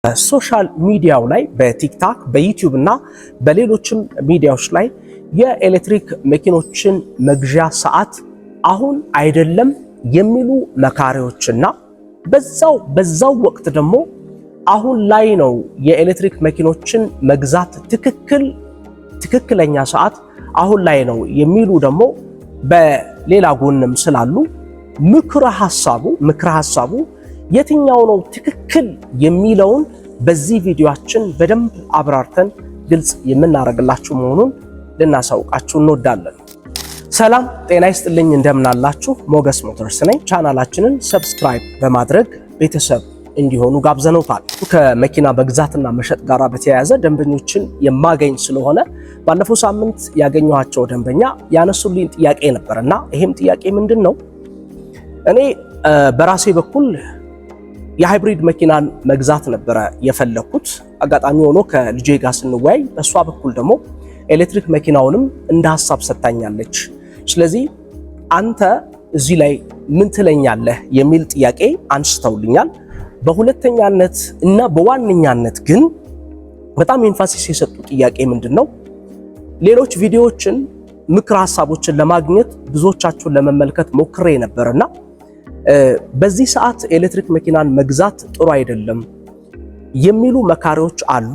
ሶሻል ሚዲያው ላይ በቲክታክ በዩቲዩብ እና በሌሎችም ሚዲያዎች ላይ የኤሌክትሪክ መኪኖችን መግዣ ሰዓት አሁን አይደለም የሚሉ መካሪዎችና በዛው ወቅት ደግሞ አሁን ላይ ነው የኤሌክትሪክ መኪኖችን መግዛት ትክክለኛ ሰዓት አሁን ላይ ነው የሚሉ ደግሞ በሌላ ጎንም ስላሉ ምክረ ሐሳቡ የትኛው ነው ትክክል የሚለውን በዚህ ቪዲዮአችን በደንብ አብራርተን ግልጽ የምናደርግላችሁ መሆኑን ልናሳውቃችሁ እንወዳለን። ሰላም ጤና ይስጥልኝ፣ እንደምናላችሁ ሞገስ ሞተርስ ነኝ። ቻናላችንን ሰብስክራይብ በማድረግ ቤተሰብ እንዲሆኑ ጋብዘነውታል። ከመኪና መግዛትና መሸጥ ጋር በተያያዘ ደንበኞችን የማገኝ ስለሆነ ባለፈው ሳምንት ያገኘኋቸው ደንበኛ ያነሱልኝ ጥያቄ ነበርና ይሄም ጥያቄ ምንድነው? እኔ በራሴ በኩል የሃይብሪድ መኪናን መግዛት ነበረ የፈለኩት። አጋጣሚ ሆኖ ከልጄ ጋር ስንወያይ በሷ በኩል ደግሞ ኤሌክትሪክ መኪናውንም እንደ ሐሳብ ሰጥታኛለች። ስለዚህ አንተ እዚህ ላይ ምን ትለኛለህ የሚል ጥያቄ አንስተውልኛል። በሁለተኛነት እና በዋነኛነት ግን በጣም ኤንፋሲስ የሰጡ ጥያቄ ምንድነው? ሌሎች ቪዲዮዎችን ምክር ሐሳቦችን ለማግኘት ብዙዎቻችሁን ለመመልከት ሞክሬ ነበርና በዚህ ሰዓት ኤሌክትሪክ መኪናን መግዛት ጥሩ አይደለም የሚሉ መካሪዎች አሉ።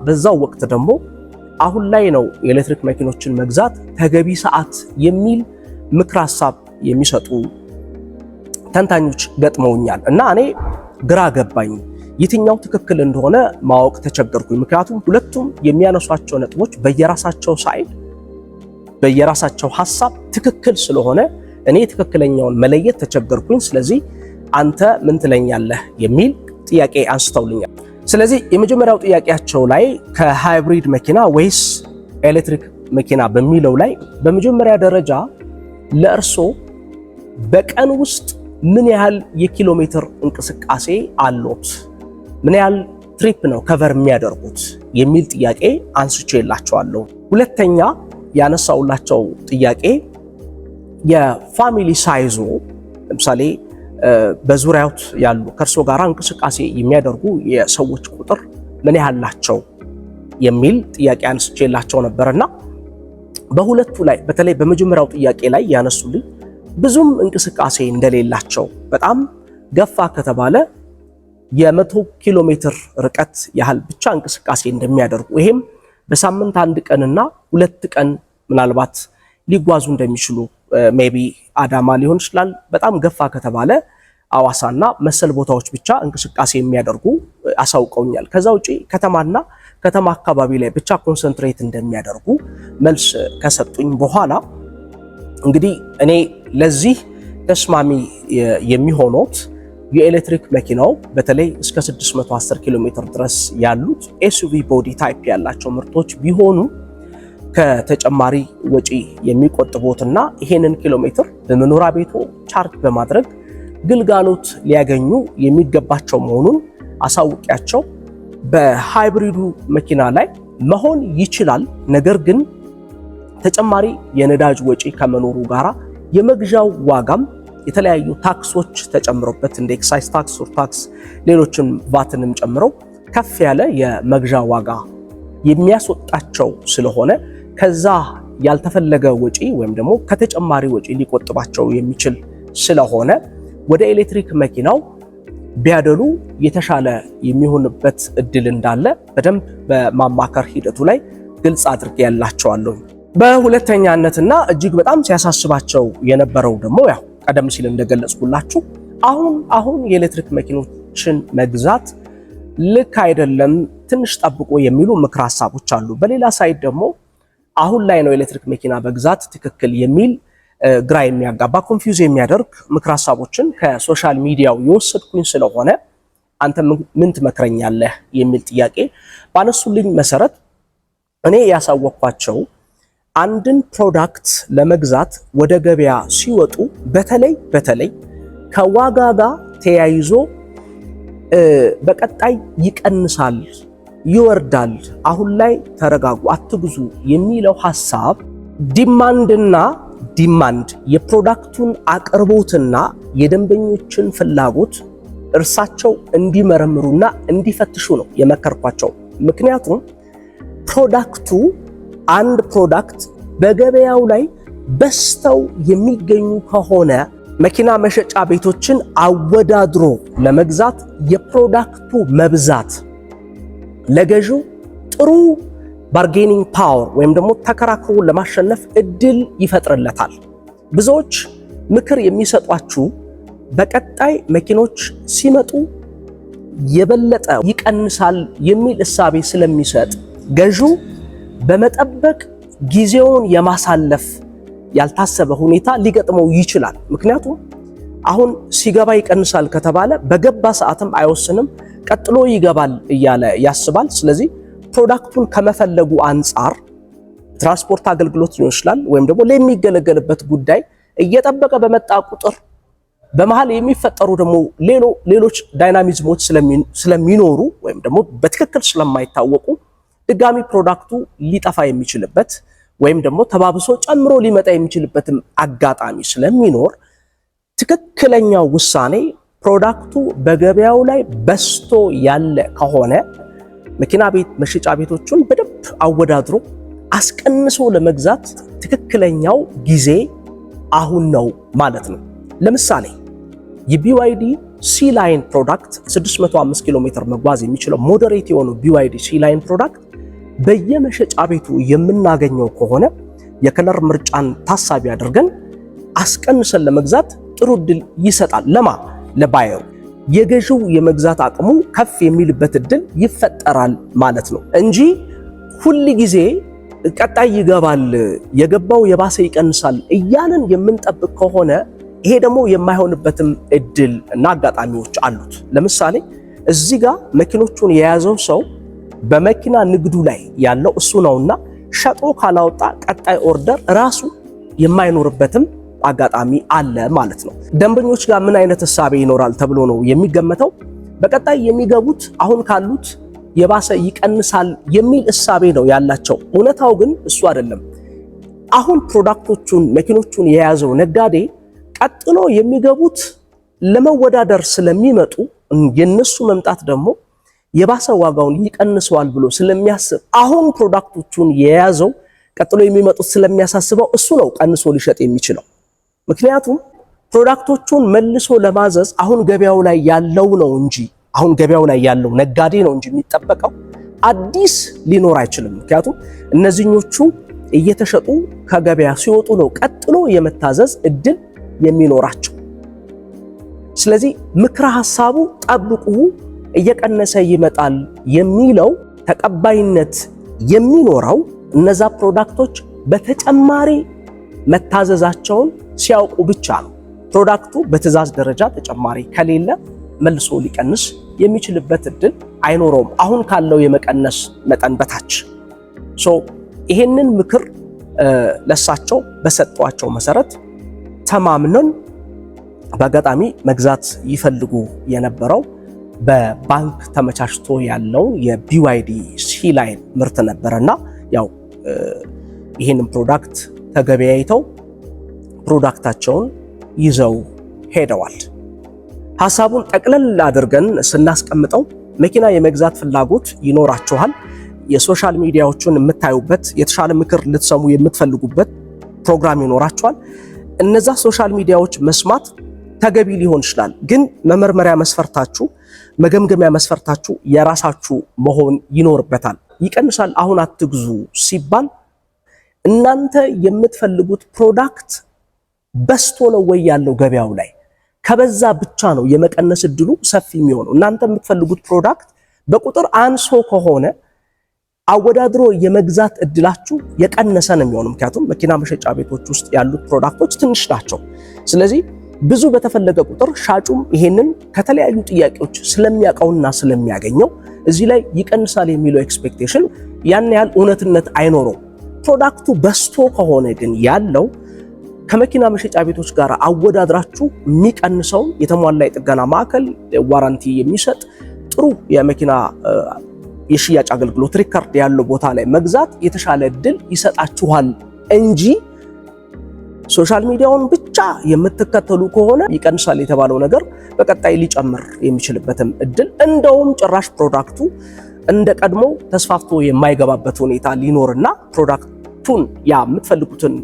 በዛው ወቅት ደግሞ አሁን ላይ ነው የኤሌክትሪክ መኪኖችን መግዛት ተገቢ ሰዓት የሚል ምክር ሐሳብ የሚሰጡ ተንታኞች ገጥመውኛል እና እኔ ግራ ገባኝ። የትኛው ትክክል እንደሆነ ማወቅ ተቸገርኩኝ። ምክንያቱም ሁለቱም የሚያነሷቸው ነጥቦች በየራሳቸው ሳይድ በየራሳቸው ሐሳብ ትክክል ስለሆነ እኔ ትክክለኛውን መለየት ተቸገርኩኝ። ስለዚህ አንተ ምን ትለኛለህ የሚል ጥያቄ አንስተውልኛል። ስለዚህ የመጀመሪያው ጥያቄያቸው ላይ ከሃይብሪድ መኪና ወይስ ኤሌክትሪክ መኪና በሚለው ላይ በመጀመሪያ ደረጃ ለእርሶ በቀን ውስጥ ምን ያህል የኪሎ ሜትር እንቅስቃሴ አሎት፣ ምን ያህል ትሪፕ ነው ከቨር የሚያደርጉት የሚል ጥያቄ አንስቼላቸዋለሁ። ሁለተኛ ያነሳውላቸው ጥያቄ የፋሚሊ ሳይዞ፣ ለምሳሌ በዙሪያዎት ያሉ ከእርሶ ጋር እንቅስቃሴ የሚያደርጉ የሰዎች ቁጥር ምን ያህል ናቸው የሚል ጥያቄ አንስቼላቸው ነበርና በሁለቱ ላይ በተለይ በመጀመሪያው ጥያቄ ላይ ያነሱልኝ ብዙም እንቅስቃሴ እንደሌላቸው፣ በጣም ገፋ ከተባለ የ100 ኪሎ ሜትር ርቀት ያህል ብቻ እንቅስቃሴ እንደሚያደርጉ፣ ይሄም በሳምንት 1 ቀንና 2 ቀን ምናልባት ሊጓዙ እንደሚችሉ ሜቢ አዳማ ሊሆን ይችላል። በጣም ገፋ ከተባለ አዋሳና መሰል ቦታዎች ብቻ እንቅስቃሴ የሚያደርጉ አሳውቀውኛል። ከዛ ውጪ ከተማና ከተማ አካባቢ ላይ ብቻ ኮንሰንትሬት እንደሚያደርጉ መልስ ከሰጡኝ በኋላ እንግዲህ እኔ ለዚህ ተስማሚ የሚሆኑት የኤሌክትሪክ መኪናው በተለይ እስከ 610 ኪሎ ሜትር ድረስ ያሉት ኤስዩቪ ቦዲ ታይፕ ያላቸው ምርቶች ቢሆኑ ከተጨማሪ ወጪ የሚቆጥቡትና ይሄንን ኪሎ ሜትር በመኖሪያ ቤቶ ቻርጅ በማድረግ ግልጋሎት ሊያገኙ የሚገባቸው መሆኑን አሳውቂያቸው በሃይብሪዱ መኪና ላይ መሆን ይችላል። ነገር ግን ተጨማሪ የነዳጅ ወጪ ከመኖሩ ጋራ የመግዣው ዋጋም የተለያዩ ታክሶች ተጨምሮበት እንደ ኤክሳይዝ ታክስ፣ ሱር ታክስ፣ ሌሎችን ቫትንም ጨምረው ከፍ ያለ የመግዣ ዋጋ የሚያስወጣቸው ስለሆነ ከዛ ያልተፈለገ ወጪ ወይም ደግሞ ከተጨማሪ ወጪ ሊቆጥባቸው የሚችል ስለሆነ ወደ ኤሌክትሪክ መኪናው ቢያደሉ የተሻለ የሚሆንበት እድል እንዳለ በደንብ በማማከር ሂደቱ ላይ ግልጽ አድርጌ ያላቸዋለሁ። በሁለተኛነትና እጅግ በጣም ሲያሳስባቸው የነበረው ደግሞ ያው ቀደም ሲል እንደገለጽኩላችሁ አሁን የኤሌክትሪክ መኪኖችን መግዛት ልክ አይደለም፣ ትንሽ ጠብቆ የሚሉ ምክር ሐሳቦች አሉ። በሌላ ሳይድ ደግሞ አሁን ላይ ነው ኤሌክትሪክ መኪና መግዛት ትክክል የሚል ግራ የሚያጋባ ኮንፊውዝ የሚያደርግ ምክር ሐሳቦችን ከሶሻል ሚዲያው የወሰድኩኝ ስለሆነ አንተ ምን ትመክረኛለህ የሚል ጥያቄ ባነሱልኝ መሰረት እኔ ያሳወቅኳቸው አንድን ፕሮዳክት ለመግዛት ወደ ገበያ ሲወጡ በተለይ ከዋጋ ጋር ተያይዞ በቀጣይ ይቀንሳል፣ ይወርዳል፣ አሁን ላይ ተረጋጉ፣ አትግዙ የሚለው ሐሳብ ዲማንድ የፕሮዳክቱን አቅርቦትና የደንበኞችን ፍላጎት እርሳቸው እንዲመረምሩና እንዲፈትሹ ነው የመከርኳቸው። ምክንያቱም አንድ ፕሮዳክት በገበያው ላይ በስተው የሚገኙ ከሆነ መኪና መሸጫ ቤቶችን አወዳድሮ ለመግዛት የፕሮዳክቱ መብዛት ለገዢው ጥሩ ባርጌኒንግ ፓወር ወይም ደግሞ ተከራክሮ ለማሸነፍ እድል ይፈጥርለታል። ብዙዎች ምክር የሚሰጧችሁ በቀጣይ መኪኖች ሲመጡ የበለጠ ይቀንሳል የሚል እሳቤ ስለሚሰጥ ገዢው በመጠበቅ ጊዜውን የማሳለፍ ያልታሰበ ሁኔታ ሊገጥመው ይችላል። ምክንያቱም አሁን ሲገባ ይቀንሳል ከተባለ በገባ ሰዓትም አይወስንም፣ ቀጥሎ ይገባል እያለ ያስባል። ስለዚህ ፕሮዳክቱን ከመፈለጉ አንጻር ትራንስፖርት አገልግሎት ሊሆን ይችላል ወይም ደግሞ ለሚገለገልበት ጉዳይ እየጠበቀ በመጣ ቁጥር በመሃል የሚፈጠሩ ደግሞ ሌሎች ዳይናሚዝሞች ስለሚኖሩ ወይም ደግሞ በትክክል ስለማይታወቁ ድጋሚ ፕሮዳክቱ ሊጠፋ የሚችልበት ወይም ደግሞ ተባብሶ ጨምሮ ሊመጣ የሚችልበትም አጋጣሚ ስለሚኖር ትክክለኛው ውሳኔ ፕሮዳክቱ በገበያው ላይ በስቶ ያለ ከሆነ መኪና ቤት መሸጫ ቤቶቹን በደንብ አወዳድሮ አስቀንሶ ለመግዛት ትክክለኛው ጊዜ አሁን ነው ማለት ነው። ለምሳሌ የቢዋይዲ ሲላይን ፕሮዳክት 605 ኪሎ ሜትር መጓዝ የሚችለው ሞዴሬት የሆነው ቢዋይዲ ሲላይን ፕሮዳክት በየመሸጫ ቤቱ የምናገኘው ከሆነ የከለር ምርጫን ታሳቢ አድርገን አስቀንሰን ለመግዛት ጥሩ እድል ይሰጣል። ለባየሩ የገዢው የመግዛት አቅሙ ከፍ የሚልበት እድል ይፈጠራል ማለት ነው እንጂ ሁል ጊዜ ቀጣይ ይገባል የገባው የባሰ ይቀንሳል እያልን የምንጠብቅ ከሆነ ይሄ ደግሞ የማይሆንበትም እድል እና አጋጣሚዎች አሉት። ለምሳሌ እዚህ ጋር መኪኖቹን የያዘው ሰው በመኪና ንግዱ ላይ ያለው እሱ ነውና ሸጦ ካላወጣ ቀጣይ ኦርደር ራሱ የማይኖርበትም አጋጣሚ አለ ማለት ነው። ደንበኞች ጋር ምን አይነት እሳቤ ይኖራል ተብሎ ነው የሚገመተው? በቀጣይ የሚገቡት አሁን ካሉት የባሰ ይቀንሳል የሚል እሳቤ ነው ያላቸው። እውነታው ግን እሱ አይደለም። አሁን ፕሮዳክቶቹን መኪኖቹን የያዘው ነጋዴ ቀጥሎ የሚገቡት ለመወዳደር ስለሚመጡ የነሱ መምጣት ደግሞ የባሰ ዋጋውን ይቀንሰዋል ብሎ ስለሚያስብ አሁን ፕሮዳክቶቹን የያዘው ቀጥሎ የሚመጡት ስለሚያሳስበው እሱ ነው ቀንሶ ሊሸጥ የሚችለው። ምክንያቱም ፕሮዳክቶቹን መልሶ ለማዘዝ አሁን ገበያው ላይ ያለው ነው እንጂ አሁን ገበያው ላይ ያለው ነጋዴ ነው እንጂ የሚጠበቀው አዲስ ሊኖር አይችልም። ምክንያቱም እነዚህኞቹ እየተሸጡ ከገበያ ሲወጡ ነው ቀጥሎ የመታዘዝ እድል የሚኖራቸው። ስለዚህ ምክረ ሐሳቡ ጠብቁ እየቀነሰ ይመጣል የሚለው ተቀባይነት የሚኖረው እነዛ ፕሮዳክቶች በተጨማሪ መታዘዛቸውን ሲያውቁ ብቻ ነው። ፕሮዳክቱ በትዕዛዝ ደረጃ ተጨማሪ ከሌለ መልሶ ሊቀንስ የሚችልበት እድል አይኖረውም አሁን ካለው የመቀነስ መጠን በታች። ይሄንን ምክር ለሳቸው በሰጧቸው መሰረት ተማምነን በአጋጣሚ መግዛት ይፈልጉ የነበረው በባንክ ተመቻችቶ ያለው የቢዋይዲ ሲላይን ምርት ነበርና ያው ይሄንን ፕሮዳክት ተገበያይተው ፕሮዳክታቸውን ይዘው ሄደዋል። ሐሳቡን ጠቅለል አድርገን ስናስቀምጠው መኪና የመግዛት ፍላጎት ይኖራችኋል። የሶሻል ሚዲያዎችን የምታዩበት የተሻለ ምክር ልትሰሙ የምትፈልጉበት ፕሮግራም ይኖራችኋል። እነዛ ሶሻል ሚዲያዎች መስማት ተገቢ ሊሆን ይችላል፣ ግን መመርመሪያ መስፈርታችሁ መገምገሚያ መስፈርታችሁ የራሳችሁ መሆን ይኖርበታል። ይቀንሳል አሁን አትግዙ ሲባል እናንተ የምትፈልጉት ፕሮዳክት በስቶ ነው ወይ ያለው ገበያው ላይ? ከበዛ ብቻ ነው የመቀነስ እድሉ ሰፊ የሚሆነው። እናንተ የምትፈልጉት ፕሮዳክት በቁጥር አንሶ ከሆነ አወዳድሮ የመግዛት እድላችሁ የቀነሰ ነው የሚሆነው። ምክንያቱም መኪና መሸጫ ቤቶች ውስጥ ያሉት ፕሮዳክቶች ትንሽ ናቸው። ስለዚህ ብዙ በተፈለገ ቁጥር ሻጩም ይሄንን ከተለያዩ ጥያቄዎች ስለሚያውቀውና ስለሚያገኘው እዚህ ላይ ይቀንሳል የሚለው ኤክስፔክቴሽን ያን ያህል እውነትነት አይኖረው። ፕሮዳክቱ በስቶ ከሆነ ግን ያለው ከመኪና መሸጫ ቤቶች ጋር አወዳድራችሁ የሚቀንሰው የተሟላ የጥገና ማዕከል ዋራንቲ የሚሰጥ ጥሩ የመኪና የሽያጭ አገልግሎት ሪከርድ ያለው ቦታ ላይ መግዛት የተሻለ እድል ይሰጣችኋል እንጂ ሶሻል ሚዲያውን ብቻ የምትከተሉ ከሆነ ይቀንሳል የተባለው ነገር በቀጣይ ሊጨምር የሚችልበትም እድል እንደውም ጭራሽ ፕሮዳክቱ እንደ ቀድሞ ተስፋፍቶ የማይገባበት ሁኔታ ሊኖርና ፕሮዳክቱን የምትፈልጉትን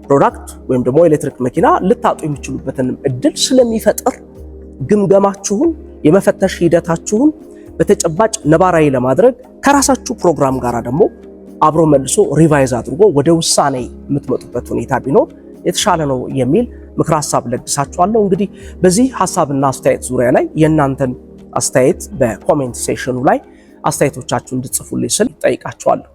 ፕሮዳክት ወይም ደግሞ ኤሌክትሪክ መኪና ልታጡ የሚችሉበትን እድል ስለሚፈጥር ግምገማችሁን የመፈተሽ ሂደታችሁን በተጨባጭ ነባራዊ ለማድረግ ከራሳችሁ ፕሮግራም ጋር ደግሞ አብሮ መልሶ ሪቫይዝ አድርጎ ወደ ውሳኔ የምትመጡበት ሁኔታ ቢኖር የተሻለ ነው የሚል ምክር ሐሳብ ለግሳችኋለሁ። እንግዲህ በዚህ ሐሳብና አስተያየት ዙሪያ ላይ የእናንተን አስተያየት በኮሜንት ሴክሽኑ ላይ አስተያየቶቻችሁን እንድትጽፉልኝ ስል ጠይቃችኋለሁ።